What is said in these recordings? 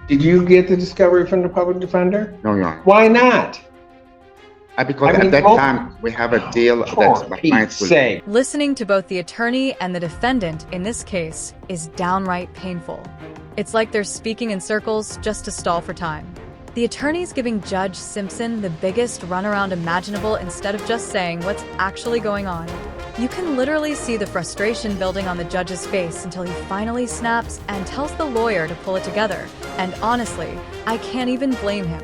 Did you get the discovery from the public defender? No, Your Honor. Why not? Because at that time, we have a deal that my clients will say. Listening to both the attorney and the defendant in this case is downright painful. It's like they're speaking in circles just to stall for time. The attorney's giving Judge Simpson the biggest runaround imaginable instead of just saying what's actually going on. You can literally see the frustration building on the judge's face until he finally snaps and tells the lawyer to pull it together. And honestly, I can't even blame him.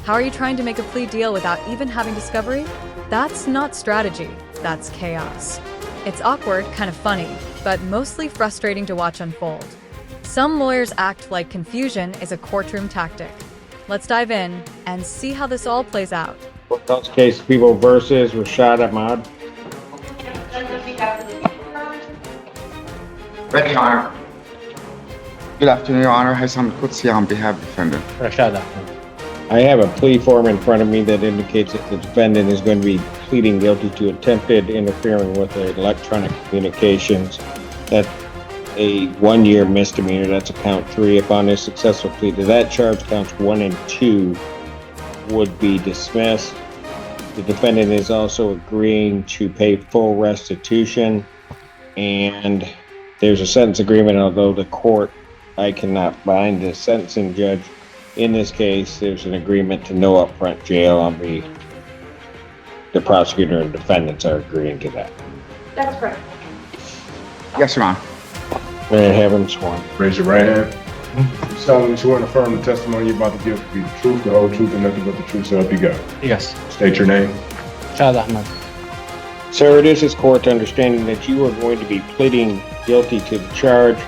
How are you trying to make a plea deal without even having discovery? That's not strategy, that's chaos. It's awkward, kind of funny, but mostly frustrating to watch unfold. Some lawyers act like confusion is a courtroom tactic. Let's dive in and see how this all plays out. Courthouse case, People versus Rashad Ahmad. Ready, Your Honor. Good afternoon, Your Honor. Hassam Qudsi on behalf of the defendant. Rashad Ahmed. I have a plea form in front of me that indicates that the defendant is going to be pleading guilty to attempted interfering with electronic communications. That's a 1-year misdemeanor. That's a count 3. Upon a successful plea to that charge, counts 1 and 2 would be dismissed. The defendant is also agreeing to pay full restitution, and there's a sentence agreement, although I cannot bind the sentencing judge. In this case, there's an agreement to no upfront jail on the prosecutor and defendants are agreeing to that. That's correct. Yes, Your Honor. May I have him sworn? Raise your right hand. You solemnly swear and affirm the testimony you're about to give to be the truth, the whole truth, and nothing but the truth, so help you God. Yes. State your name. Rashad Ahmed. Sir, it is this court's understanding that you are going to be pleading guilty to the charge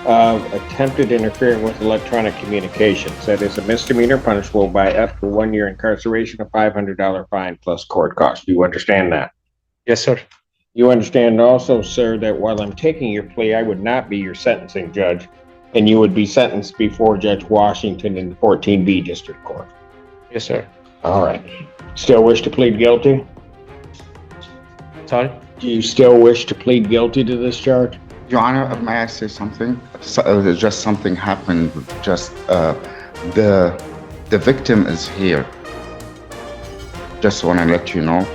of attempted interfering with electronic communications. That is a misdemeanor punishable by up to 1 year incarceration, a $500 fine plus court costs. Do you understand that? Yes, sir. You understand also, sir, that while I'm taking your plea, I would not be your sentencing judge, and you would be sentenced before Judge Washington in the 14B District Court. Yes, sir. All right. Still wish to plead guilty? Sorry? Do you still wish to plead guilty to this charge? Your Honor, may I say something? Just something happened. The victim is here. Just want to let you know.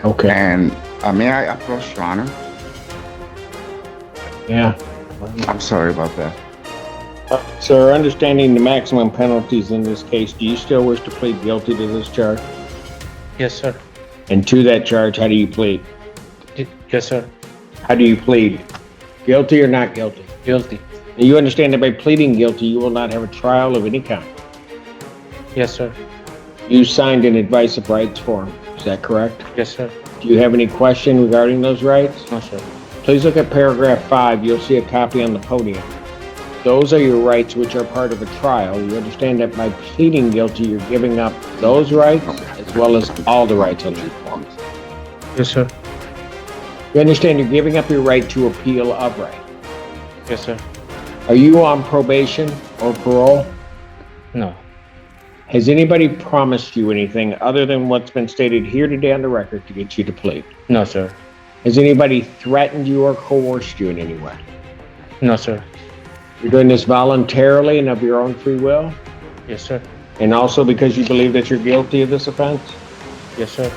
Okay. And may I approach, Your Honor? Yeah. I'm sorry about that. Sir, understanding the maximum penalties in this case, do you still wish to plead guilty to this charge? Yes, sir. And to that charge, how do you plead? Yes, sir. How do you plead? Guilty or not guilty? Guilty. And you understand that by pleading guilty, you will not have a trial of any kind. Yes, sir. You signed an advice of rights form. Is that correct? Yes, sir. Do you have any question regarding those rights? No, sir. Please look at paragraph 5. You'll see a copy on the podium. Those are your rights which are part of a trial. You understand that by pleading guilty, you're giving up those rights as well as all the rights on these forms. Yes, sir. You understand you're giving up your right to appeal of right. Yes, sir. Are you on probation or parole? No. Has anybody promised you anything other than what's been stated here today on the record to get you to plead? No, sir. Has anybody threatened you or coerced you in any way? No, sir. You're doing this voluntarily and of your own free will? Yes, sir. And also because you believe that you're guilty of this offense? Yes, sir.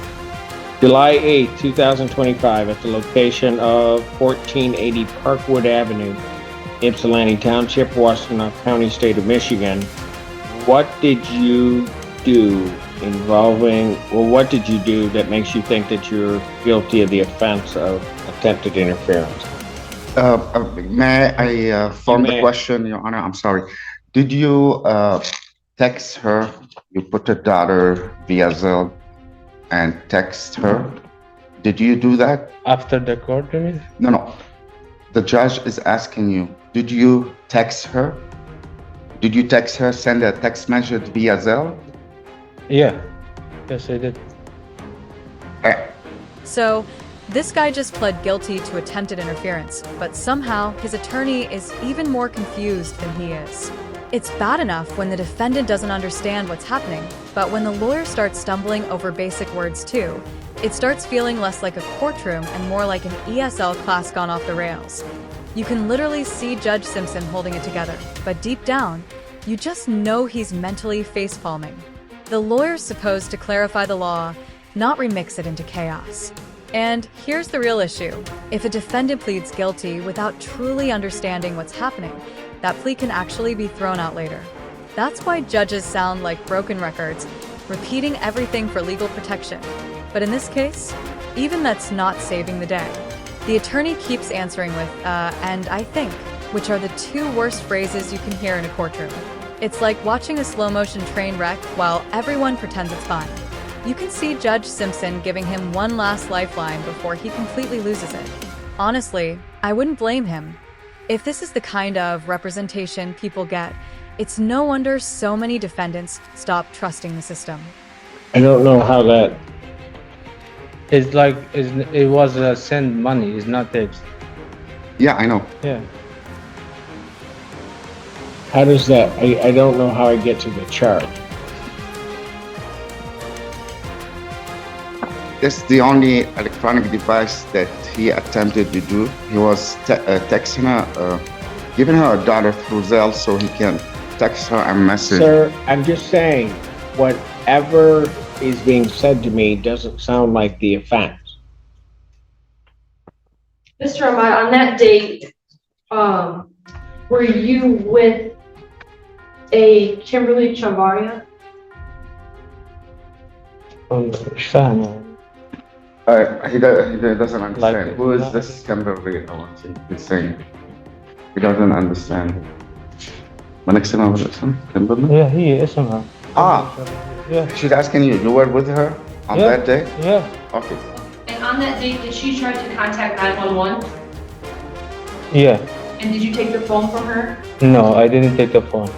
July 8, 2025, at the location of 1480 Parkwood Avenue, Ypsilanti Township, Washtenaw County, State of Michigan. What did you do what did you do that makes you think that you're guilty of the offense of attempted interference? May I form the question, Your Honor? I'm sorry. Did you text her? You put a daughter via Zelle and text her? Did you do that? After the court, you mean? No. The judge is asking you, did you text her? Did you text her, send a text message via Zelle? Yeah. Yes, I did. So, this guy just pled guilty to attempted interference, but somehow his attorney is even more confused than he is. It's bad enough when the defendant doesn't understand what's happening, but when the lawyer starts stumbling over basic words too, it starts feeling less like a courtroom and more like an ESL class gone off the rails. You can literally see Judge Simpson holding it together, but deep down, You just know he's mentally facepalming. The lawyer's supposed to clarify the law, not remix it into chaos. And here's the real issue. If a defendant pleads guilty without truly understanding what's happening, that plea can actually be thrown out later. That's why judges sound like broken records, repeating everything for legal protection. But in this case, even that's not saving the day. The attorney keeps answering with, and I think, which are the two worst phrases you can hear in a courtroom. It's like watching a slow-motion train wreck while everyone pretends it's fine. You can see Judge Simpson giving him one last lifeline before he completely loses it. Honestly, I wouldn't blame him. If this is the kind of representation people get, it's no wonder so many defendants stop trusting the system. I don't know how that, It's like it was send money. It's not text. Yeah, I know. Yeah. how does that, I don't know how I get to the charge. This is the only electronic device that he attempted to do. He was texting her, giving her a dollar through Zelle so he can text her a message. Sir, I'm just saying, whatever is being said to me doesn't sound like the offense. Mr. Ahmad, on that date, were you with a Kimberly Chavaria? مش فاهم. He doesn't understand. Like- Who is this Kimberly? He's saying he doesn't understand. ما نكسبها بالاسم Kimberly? Yeah, هي اسمها. Yeah. She's asking you. You were with her on Yeah. that day? Yeah. Okay. And on that date, did she try to contact 911? Yeah. And did you take the phone from her? No, I didn't take the phone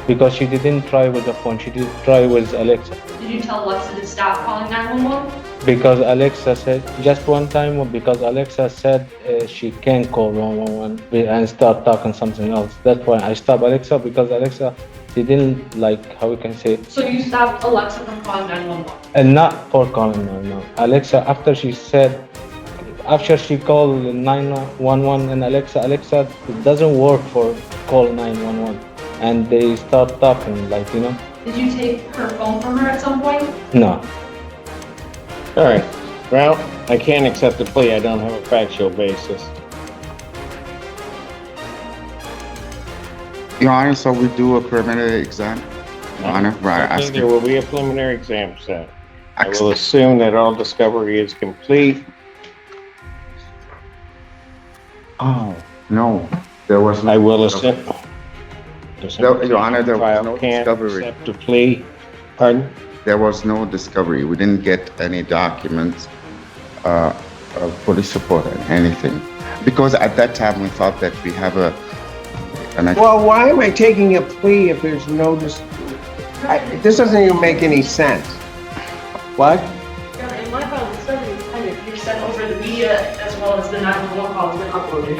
because she didn't try with the phone. She did try with Alexa Did you tell Alexa to stop calling 911? because Alexa said just one time because Alexa said she can't call 111 and start talking something else. That's why I stopped Alexa because Alexa didn't like how we can say So you stopped Alexa from calling 911? and not for calling no. Alexa after she called 911 and Alexa it doesn't work for call 911 and they start talking like Did you take her phone from her at some point? no. All right, well, I can't accept the plea. I don't have a factual basis. Your Honor, so we do a preliminary exam. Your Honor, right? I think there will be a preliminary exam set. I will assume that all discovery is complete. Oh, no, there was no. I will assume. Your Honor, there was Trial no can't discovery. accept the plea. Pardon? There was no discovery. We didn't get any documents, police report, or anything. Because at that time we thought that we have Well, why am I taking a plea if there's no this doesn't even make any sense. What? In my file, discovery independent, you sent over the media as well as the 911 call has been uploaded.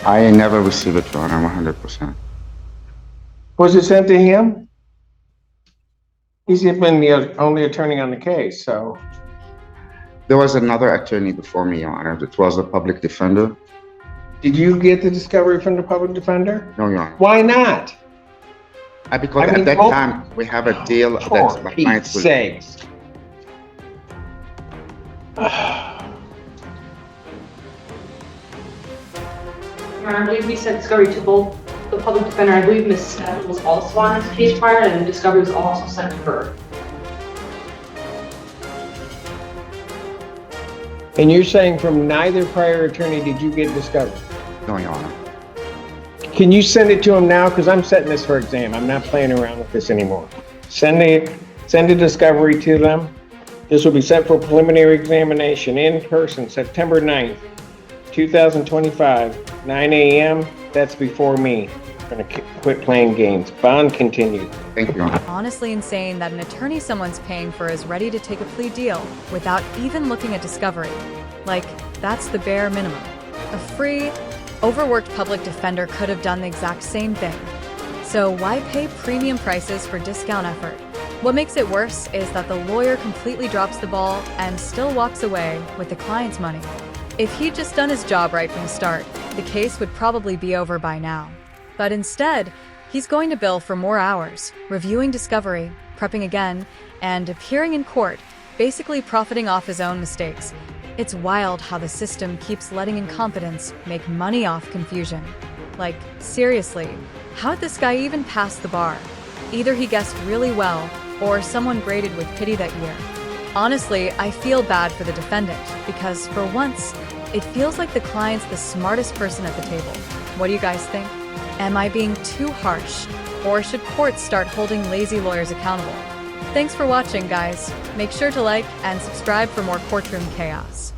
I never received it, Your Honor, 100%. Was it sent to him? He's been the only attorney on the case, so. There was another attorney before me, Your Honor. It was a public defender. Did you get the discovery from the public defender? No, Your Honor. Why not? Because I mean, at that time we have a deal that For my clients Pete's will. sakes. Your Honor, I believe we sent discovery to both the public defender. I believe Ms. Sneddon was also on this case prior, and the discovery was also sent to her. And you're saying from neither prior attorney did you get discovery? No, Your Honor. Can you send it to him now? Because I'm setting this for exam. I'm not playing around with this anymore. Send the discovery to them. This will be set for preliminary examination in person, September 9th, 2025, 9 a.m. That's before me. I'm gonna quit playing games. Bond continued. Thank you, Your Honor. Honestly insane that an attorney someone's paying for is ready to take a plea deal without even looking at discovery. Like, that's the bare minimum. A free, overworked public defender could have done the exact same thing. So why pay premium prices for discount effort? What makes it worse is that the lawyer completely drops the ball and still walks away with the client's money. If he'd just done his job right from the start, the case would probably be over by now. But instead, He's going to bill for more hours, reviewing discovery, prepping again, and appearing in court, basically profiting off his own mistakes. It's wild how the system keeps letting incompetence make money off confusion. Like, seriously, how'd this guy even pass the bar? Either he guessed really well, or someone graded with pity that year. Honestly, I feel bad for the defendant, because for once, it feels like the client's the smartest person at the table. What do you guys think? Am I being too harsh? Or should courts start holding lazy lawyers accountable? Thanks for watching, guys. Make sure to like and subscribe for more courtroom chaos.